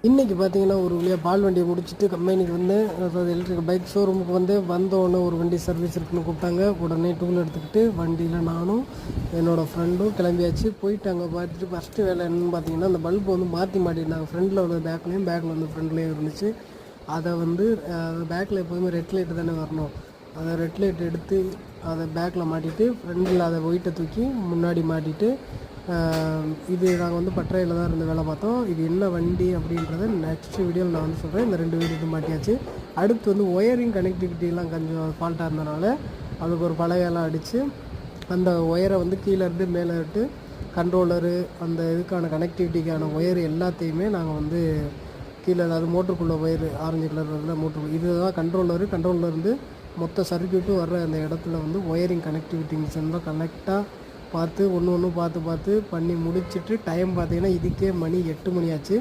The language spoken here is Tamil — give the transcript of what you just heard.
இன்றைக்கி பார்த்தீங்கன்னா ஒரு வழியாக பால் வண்டியை முடிச்சுட்டு கம்பெனிக்கு வந்து, அதாவது எலக்ட்ரிக் பைக் ஷோரூமுக்கு வந்து வந்தோடனே ஒரு வண்டி சர்வீஸ் இருக்குன்னு கூப்பிட்டாங்க. உடனே டூல் எடுத்துக்கிட்டு வண்டியில் நானும் என்னோடய ஃப்ரெண்டும் கிளம்பியாச்சு. போயிட்டு அங்கே பார்த்துட்டு ஃபஸ்ட்டு வேலை என்னென்னு பார்த்தீங்கன்னா, அந்த பல்பு வந்து மாற்றி மாட்டியிருந்தாங்க. ஃப்ரண்டில் உள்ள பேக்கில் வந்து ஃப்ரண்ட்லேயும் இருந்துச்சு. அதை வந்து பேக்கில் எப்போதுமே ரெட் லைட்டு தானே வரணும். அதை ரெட் லைட் எடுத்து அதை பேக்கில் மாட்டிட்டு ஃப்ரண்டில் அதை ஒயிட்டை தூக்கி முன்னாடி மாட்டிட்டு, இது நாங்கள் வந்து பட்டறையில் தான் இருந்து வேலை பார்த்தோம். இது என்ன வண்டி அப்படின்றத நெக்ஸ்ட் வீடியோவில் நான் வந்து சொல்கிறேன். இந்த 2 வீடியோ மாட்டியாச்சு. அடுத்து வந்து ஒயரிங் கனெக்டிவிட்டிலாம் கொஞ்சம் ஃபால்ட்டாக இருந்தனால அதுக்கு ஒரு பலகையெல்லாம் அடித்து அந்த ஒயரை வந்து கீழே இருந்து மேலே விட்டு கண்ட்ரோலரு அந்த இதுக்கான கனெக்டிவிட்டிக்கான ஒயர் எல்லாத்தையுமே நாங்கள் வந்து கீழே, அதாவது மோட்டருக்குள்ளே ஒயரு ஆரஞ்சு கலரில் மோட்ரு, இதுதான் கண்ட்ரோலருந்து மொத்த சர்க்யூட்டும் வர்ற அந்த இடத்துல வந்து ஒயரிங் கனெக்டிவிட்டிங்ஸ் எல்லாம் கனெக்டாக பார்த்து ஒன்று பார்த்து பண்ணி முடிச்சுட்டு டைம் பார்த்திங்கன்னா இதுக்கே மணி 8 மணி ஆச்சு.